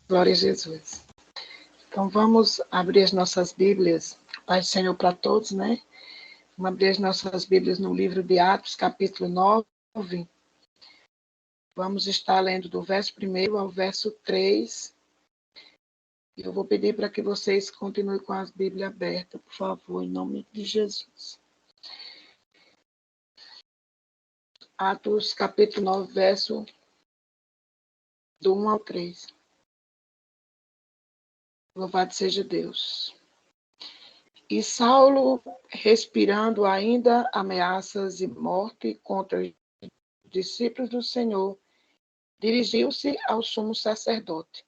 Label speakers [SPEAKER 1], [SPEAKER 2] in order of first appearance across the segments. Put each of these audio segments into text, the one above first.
[SPEAKER 1] Glória a Jesus. Então, vamos abrir as nossas Bíblias. Pai do Senhor para todos, né? Vamos abrir as nossas Bíblias no livro de Atos, capítulo 9. Vamos estar lendo do verso 1 ao verso 3. E eu vou pedir para que vocês continuem com as Bíblias abertas, por favor, em nome de Jesus. Atos, capítulo 9, verso do 1 ao 3. Louvado seja Deus. E Saulo, respirando ainda ameaças e morte contra os discípulos do Senhor, dirigiu-se ao sumo sacerdote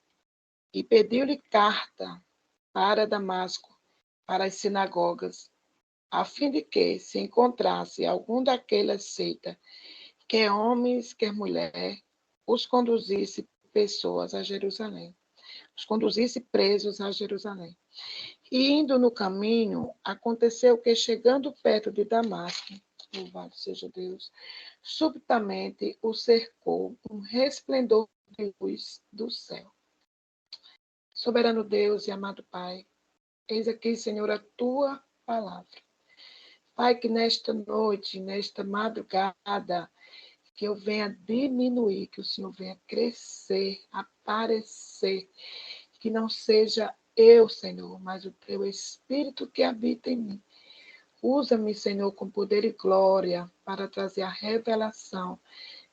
[SPEAKER 1] e pediu-lhe carta para Damasco, para as sinagogas, a fim de que, se encontrasse algum daquelas seitas, quer homens, quer mulher, os conduzisse pessoas a Jerusalém, os conduzisse presos a Jerusalém. E indo no caminho, aconteceu que, chegando perto de Damasco, louvado seja Deus, subitamente o cercou um resplendor de luz do céu. Soberano Deus e amado Pai, eis aqui, Senhor, a tua palavra. Pai, que nesta noite, nesta madrugada, que eu venha diminuir, que o Senhor venha crescer, aparecer, que não seja eu, Senhor, mas o teu Espírito que habita em mim. Usa-me, Senhor, com poder e glória para trazer a revelação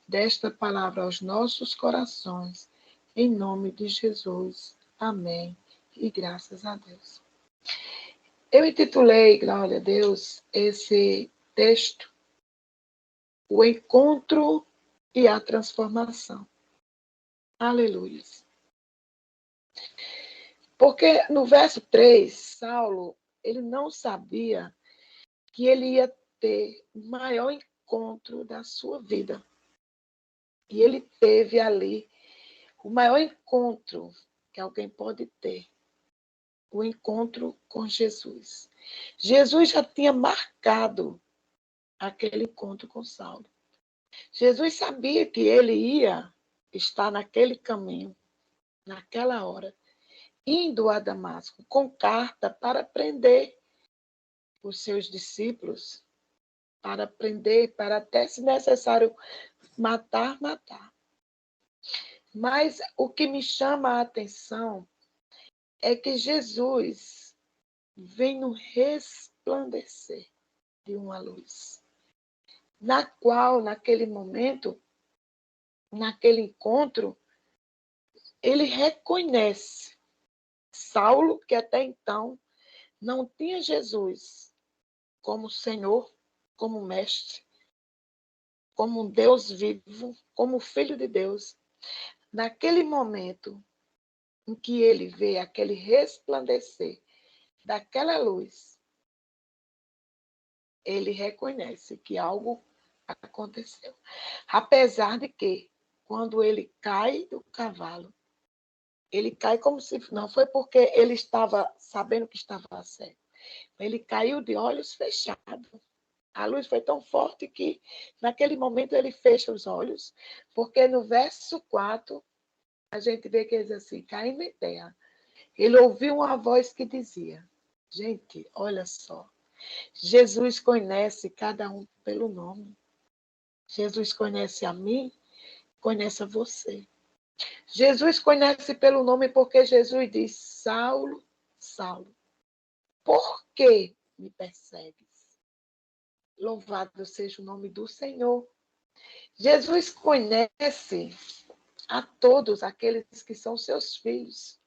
[SPEAKER 1] desta palavra aos nossos corações, em nome de Jesus. Amém. E graças a Deus. Eu intitulei, glória a Deus, esse texto, O Encontro e a Transformação. Aleluia. Porque no verso 3, Saulo, ele não sabia que ele ia ter o maior encontro da sua vida. E ele teve ali o maior encontro que alguém pode ter, o encontro com Jesus. Jesus já tinha marcado aquele encontro com Saulo. Jesus sabia que ele ia estar naquele caminho, naquela hora, indo a Damasco com carta para prender os seus discípulos, para prender, para até, se necessário, matar. Mas o que me chama a atenção é que Jesus vem no resplandecer de uma luz, na qual, naquele momento, naquele encontro, ele reconhece Saulo, que até então não tinha Jesus como Senhor, como Mestre, como um Deus vivo, como Filho de Deus. Naquele momento em que ele vê aquele resplandecer daquela luz, ele reconhece que algo aconteceu. Apesar de que, quando ele cai do cavalo, ele cai como se não foi porque ele estava sabendo que estava cego. Ele caiu de olhos fechados. A luz foi tão forte que, naquele momento, ele fecha os olhos, porque no verso 4, a gente vê que ele diz assim, caindo em terra, ele ouviu uma voz que dizia, gente, olha só, Jesus conhece cada um pelo nome. Jesus conhece a mim, conhece a você. Jesus conhece pelo nome porque Jesus diz, Saulo, Saulo, por que me persegues? Louvado seja o nome do Senhor. Jesus conhece a todos aqueles que são seus filhos.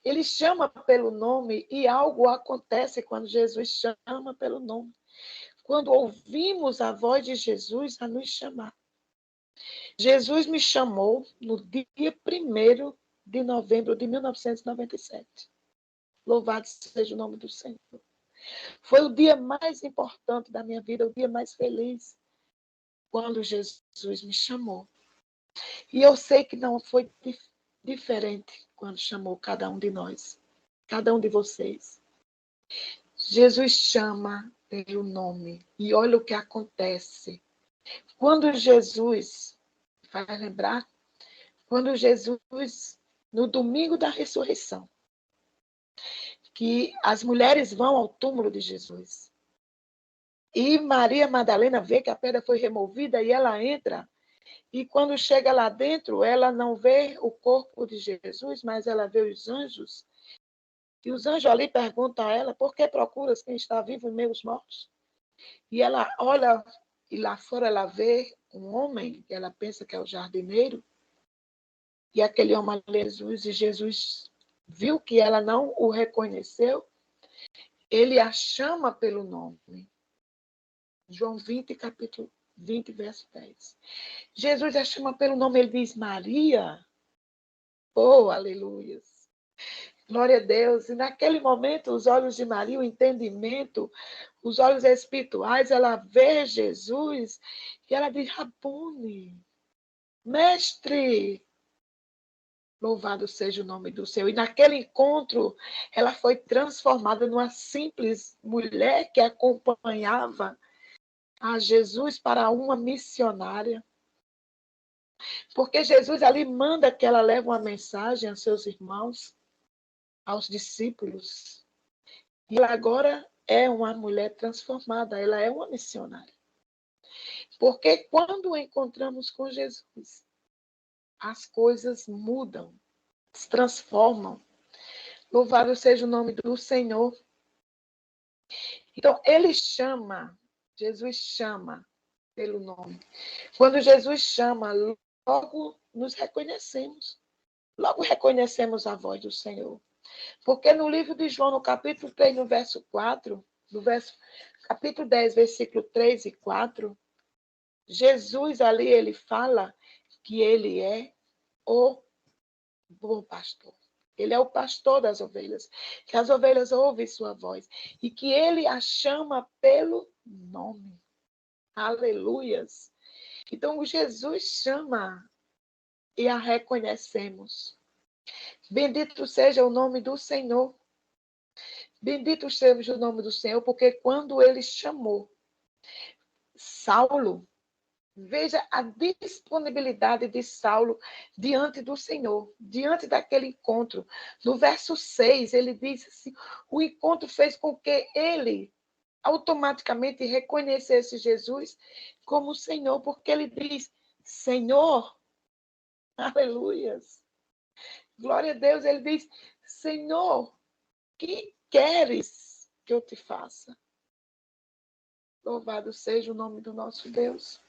[SPEAKER 1] Ele chama pelo nome e algo acontece quando Jesus chama pelo nome. Quando ouvimos a voz de Jesus a nos chamar. Jesus me chamou no dia 1º de novembro de 1997. Louvado seja o nome do Senhor. Foi o dia mais importante da minha vida, o dia mais feliz, quando Jesus me chamou. E eu sei que não foi diferente quando chamou cada um de nós, cada um de vocês. Jesus chama pelo nome e olha o que acontece. Quando Jesus, vai lembrar, quando Jesus no domingo da ressurreição, que as mulheres vão ao túmulo de Jesus. E Maria Madalena vê que a pedra foi removida e ela entra. E quando chega lá dentro, ela não vê o corpo de Jesus, mas ela vê os anjos. E os anjos ali perguntam a ela, por que procuras quem está vivo em meio aos mortos? E ela olha, e lá fora ela vê um homem, que ela pensa que é o jardineiro, e aquele homem ali é Jesus, e Jesus viu que ela não o reconheceu, ele a chama pelo nome. João 20, capítulo 20, verso 10. Jesus a chama pelo nome, ele diz Maria. Oh, aleluia. Glória a Deus. E naquele momento, os olhos de Maria, o entendimento, os olhos espirituais, ela vê Jesus e ela diz, Rabone, mestre. Louvado seja o nome do Senhor. E naquele encontro, ela foi transformada numa simples mulher que acompanhava a Jesus para uma missionária. Porque Jesus ali manda que ela leve uma mensagem aos seus irmãos, aos discípulos. E ela agora é uma mulher transformada, ela é uma missionária. Porque quando encontramos com Jesus, as coisas mudam, se transformam. Louvado seja o nome do Senhor. Então, Jesus chama pelo nome. Quando Jesus chama, logo nos reconhecemos. Logo reconhecemos a voz do Senhor. Porque no livro de João, no capítulo 3, no verso 4, capítulo 10, versículo 3 e 4, Jesus ali, ele fala que ele é o bom pastor. Ele é o pastor das ovelhas, que as ovelhas ouvem sua voz e que ele a chama pelo nome. Aleluias. Então, Jesus chama e a reconhecemos. Bendito seja o nome do Senhor. Bendito seja o nome do Senhor, porque quando ele chamou Saulo, veja a disponibilidade de Saulo diante do Senhor, diante daquele encontro. No verso 6, ele diz assim, o encontro fez com que ele automaticamente reconhecesse Jesus como Senhor, porque ele diz, Senhor, aleluias, glória a Deus, ele diz, Senhor, que queres que eu te faça? Louvado seja o nome do nosso Deus.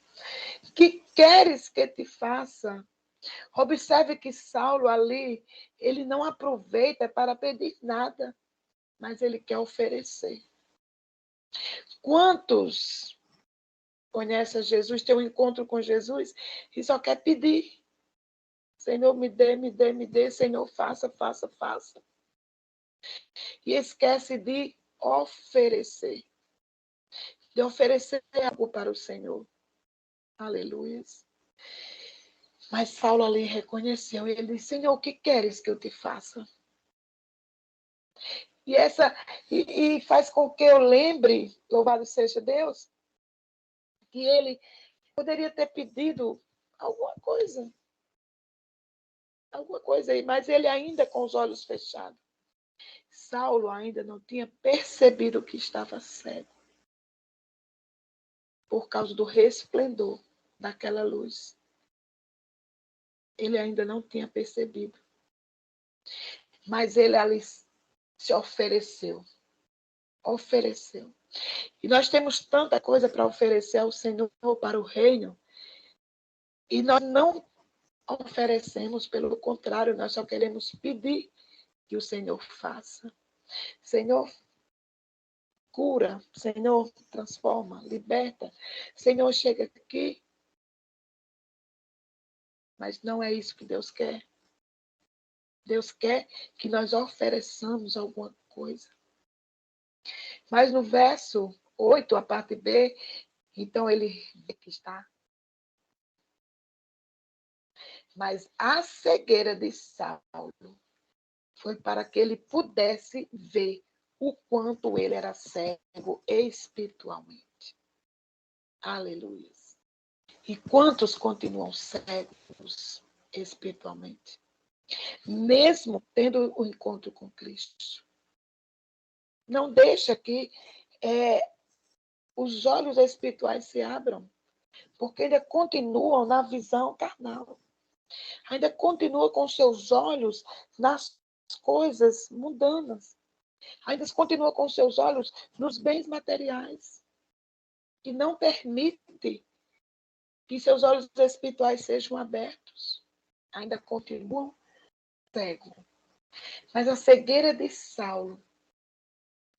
[SPEAKER 1] Que queres que te faça? Observe que Saulo ali, ele não aproveita para pedir nada, mas ele quer oferecer. Quantos conhecem Jesus, tem um encontro com Jesus e só quer pedir? Senhor, me dê, me dê, me dê. Senhor, faça, faça, faça. E esquece de oferecer. De oferecer algo para o Senhor. Aleluia. Mas Saulo ali reconheceu e ele disse, Senhor, o que queres que eu te faça? E faz com que eu lembre, louvado seja Deus, que ele poderia ter pedido alguma coisa aí, mas ele ainda com os olhos fechados. Saulo ainda não tinha percebido que estava cego, por causa do resplendor daquela luz. Ele ainda não tinha percebido. Mas ele ali se ofereceu. Ofereceu. E nós temos tanta coisa para oferecer ao Senhor, para o reino, e nós não oferecemos, pelo contrário, nós só queremos pedir que o Senhor faça. Senhor, cura. Senhor, transforma, liberta. Senhor, chega aqui. Mas não é isso que Deus quer. Deus quer que nós ofereçamos alguma coisa. Mas no verso 8, a parte B, então ele vê que está. Mas a cegueira de Saulo foi para que ele pudesse ver o quanto ele era cego espiritualmente. Aleluia. E quantos continuam cegos espiritualmente? mesmo tendo o encontro com Cristo. Não deixa que os olhos espirituais se abram, porque ainda continuam na visão carnal. Ainda continua com seus olhos nas coisas mundanas. Ainda continua com seus olhos nos bens materiais. E não permite que seus olhos espirituais sejam abertos. Ainda continuam cegos. Mas a cegueira de Saulo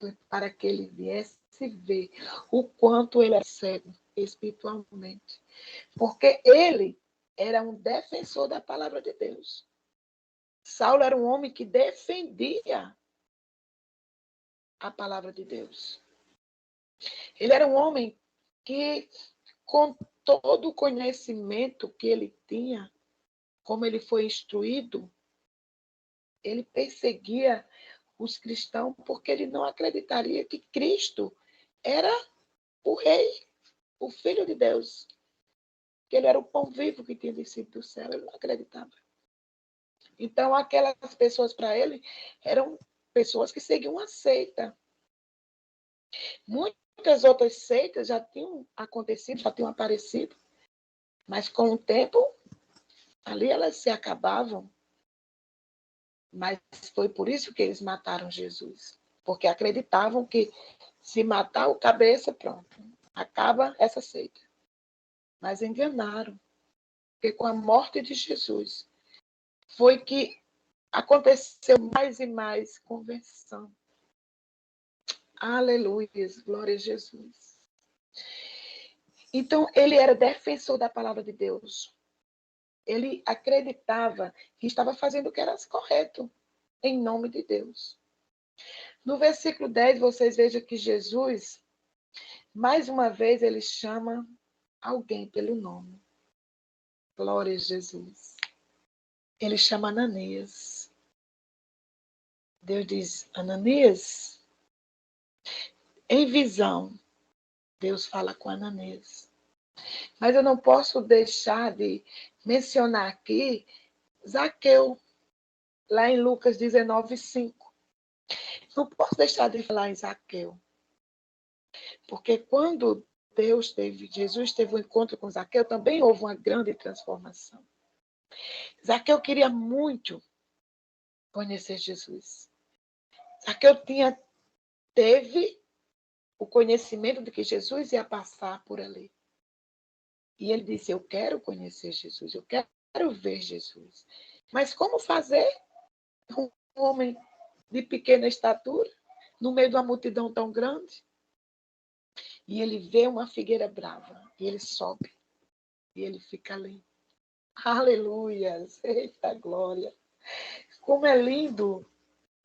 [SPEAKER 1] foi para que ele viesse ver o quanto ele é cego espiritualmente. Porque ele era um defensor da palavra de Deus. Saulo era um homem que defendia a palavra de Deus. Ele era um homem que, com todo o conhecimento que ele tinha, como ele foi instruído, ele perseguia os cristãos porque ele não acreditaria que Cristo era o rei, o filho de Deus. Que ele era o pão vivo que tinha descido do céu. Ele não acreditava. Então, aquelas pessoas para ele eram pessoas que seguiam uma seita. Muitas outras seitas já tinham acontecido, já tinham aparecido, mas com o tempo, ali elas se acabavam. Mas foi por isso que eles mataram Jesus, porque acreditavam que se matar o cabeça, pronto, acaba essa seita. Mas enganaram, porque com a morte de Jesus foi que aconteceu mais e mais conversão. Aleluia, glória a Jesus. Então, ele era defensor da palavra de Deus. Ele acreditava que estava fazendo o que era correto, em nome de Deus. No versículo 10, vocês vejam que Jesus, mais uma vez, ele chama alguém pelo nome. Glória a Jesus. Ele chama Ananias. Deus diz, Ananias, em visão, Deus fala com Ananias. Mas eu não posso deixar de mencionar aqui Zaqueu, lá em Lucas 19:5. Não posso deixar de falar em Zaqueu. Porque quando Jesus teve um encontro com Zaqueu, também houve uma grande transformação. Zaqueu queria muito conhecer Jesus. Zaqueu teve o conhecimento de que Jesus ia passar por ali. E ele disse, eu quero conhecer Jesus, eu quero ver Jesus. Mas como fazer um homem de pequena estatura, no meio de uma multidão tão grande? E ele vê uma figueira brava, e ele sobe, e ele fica ali. Aleluia! Eita glória! Como é lindo!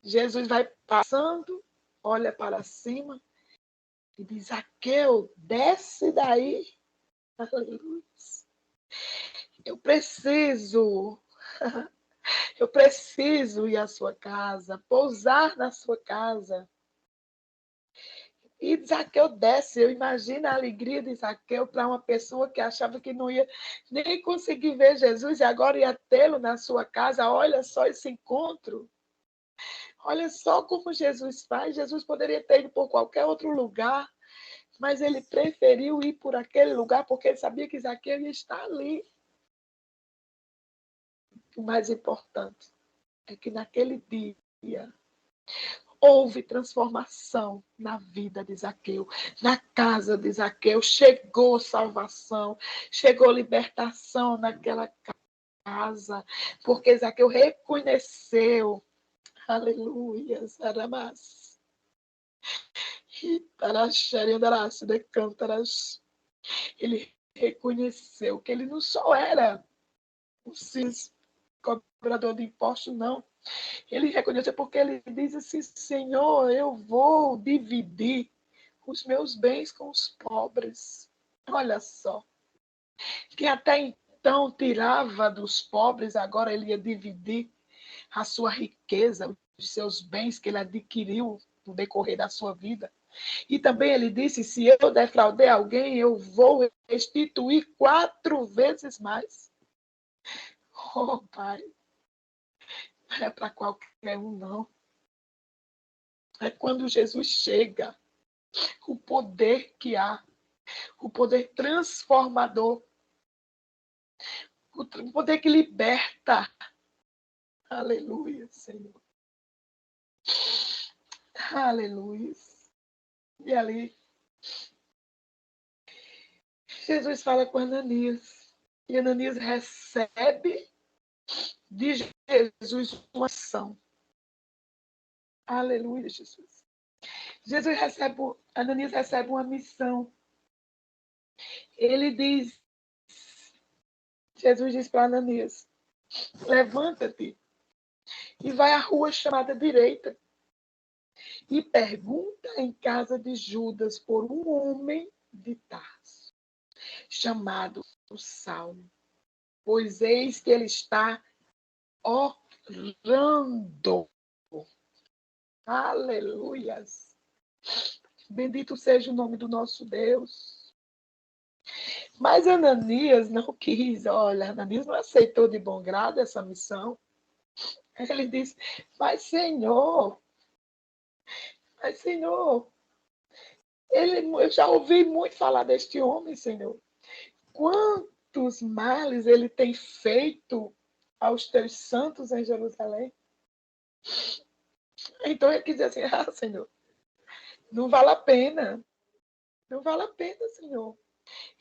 [SPEAKER 1] Jesus vai passando, olha para cima e diz, Zaqueu, desce daí. Aleluia! Eu preciso ir à sua casa, pousar na sua casa. E Zaqueu desce, eu imagino a alegria de Zaqueu para uma pessoa que achava que não ia nem conseguir ver Jesus e agora ia tê-lo na sua casa. Olha só esse encontro. Olha só como Jesus faz. Jesus poderia ter ido por qualquer outro lugar, mas ele preferiu ir por aquele lugar porque ele sabia que Zaqueu ia estar ali. O mais importante é que naquele dia houve transformação na vida de Zaqueu, na casa de Zaqueu. Chegou salvação, chegou libertação naquela casa, porque Zaqueu reconheceu, aleluia, Saramas, ele reconheceu que ele não só era um simples cobrador de impostos, não. Ele reconheceu porque ele diz assim, Senhor, eu vou dividir os meus bens com os pobres. Olha só. Quem até então tirava dos pobres, agora ele ia dividir a sua riqueza, os seus bens que ele adquiriu no decorrer da sua vida. E também ele disse, se eu defraudei alguém, eu vou restituir 4 vezes mais. Oh, Pai. Não é para qualquer um, não. É quando Jesus chega, o poder que há, o poder transformador, o poder que liberta. Aleluia, Senhor. Aleluia. E ali, Jesus fala com Ananias. E Ananias recebe de Jesus uma ação. Aleluia, Jesus. Ananias recebe uma missão. Ele diz, Jesus diz para Ananias, levanta-te e vai à rua chamada direita e pergunta em casa de Judas por um homem de Tarso, chamado Saulo, pois eis que ele está orando. Aleluias. Bendito seja o nome do nosso Deus. Mas Ananias não quis, olha, Ananias não aceitou de bom grado essa missão. Ele disse, Senhor, eu já ouvi muito falar deste homem, Senhor. Quantos males ele tem feito aos teus santos em Jerusalém? Então ele quis dizer assim, Senhor, não vale a pena. Não vale a pena, Senhor.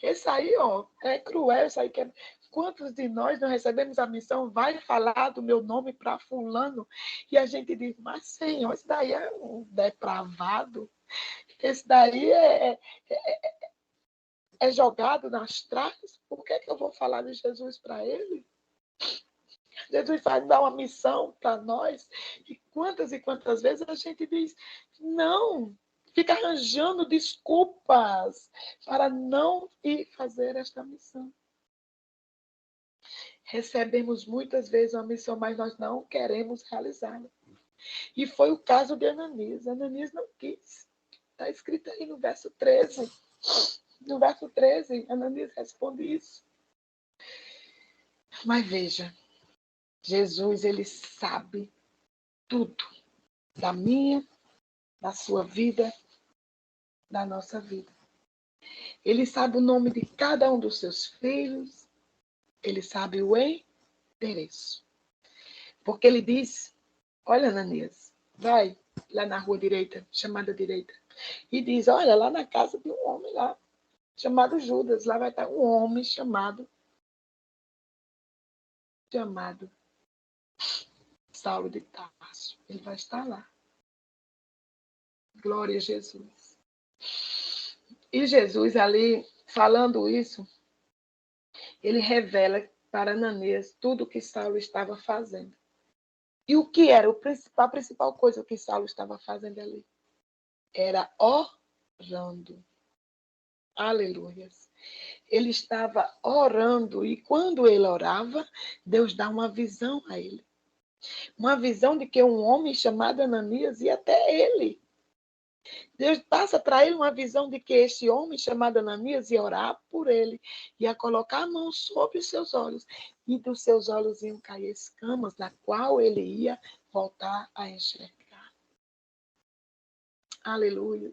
[SPEAKER 1] Esse aí, ó, é cruel, isso aí que é... Quantos de nós não recebemos a missão, vai falar do meu nome para fulano, e a gente diz, mas Senhor, esse daí é um depravado, esse daí é jogado nas traves, por que eu vou falar de Jesus para ele? Jesus vai dar uma missão para nós, e quantas vezes a gente diz, não, fica arranjando desculpas para não ir fazer esta missão. Recebemos muitas vezes uma missão, mas nós não queremos realizá-la. E foi o caso de Ananias. Ananias não quis. Está escrito aí no verso 13. No verso 13, Ananias responde isso. Mas veja, Jesus, ele sabe tudo da minha, da sua vida, da nossa vida. Ele sabe o nome de cada um dos seus filhos. Ele sabe o endereço. Porque ele diz, olha, Ananias, vai lá na rua direita, chamada direita, e diz, olha, lá na casa de um homem lá, chamado Judas, lá vai estar um homem chamado Saulo de Tarso. Ele vai estar lá. Glória a Jesus. E Jesus ali, falando isso, ele revela para Ananias tudo o que Saulo estava fazendo. E o que era a principal coisa que Saulo estava fazendo ali? Era orando. Aleluias. Ele estava orando e quando ele orava, Deus dá uma visão a ele. Uma visão de que um homem chamado Ananias ia até ele. Deus passa para ele uma visão de que esse homem chamado Ananias ia orar por ele, ia colocar a mão sobre os seus olhos e dos seus olhos iam cair escamas, da qual ele ia voltar a enxergar. Aleluia.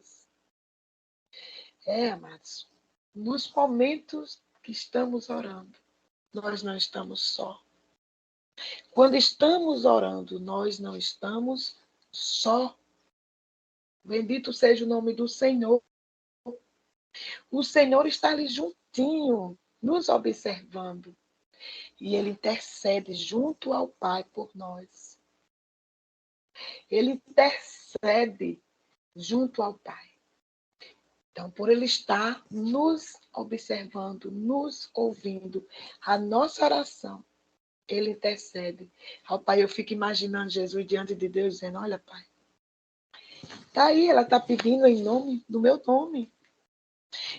[SPEAKER 1] Amados, nos momentos que estamos orando, nós não estamos só. Quando estamos orando, nós não estamos só. Bendito seja o nome do Senhor. O Senhor está ali juntinho, nos observando. E Ele intercede junto ao Pai por nós. Ele intercede junto ao Pai. Então, por Ele estar nos observando, nos ouvindo, a nossa oração, Ele intercede ao Pai. Eu fico imaginando Jesus diante de Deus, dizendo, olha, Pai, está aí, ela está pedindo em nome do meu nome.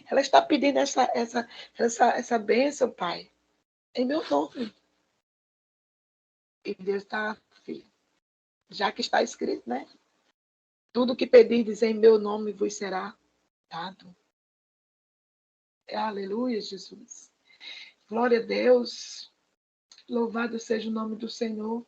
[SPEAKER 1] Ela está pedindo essa bênção, Pai, em meu nome. E Deus está, filho, já que está escrito, né? Tudo que pedirdes em meu nome vos será dado. Aleluia, Jesus. Glória a Deus. Louvado seja o nome do Senhor.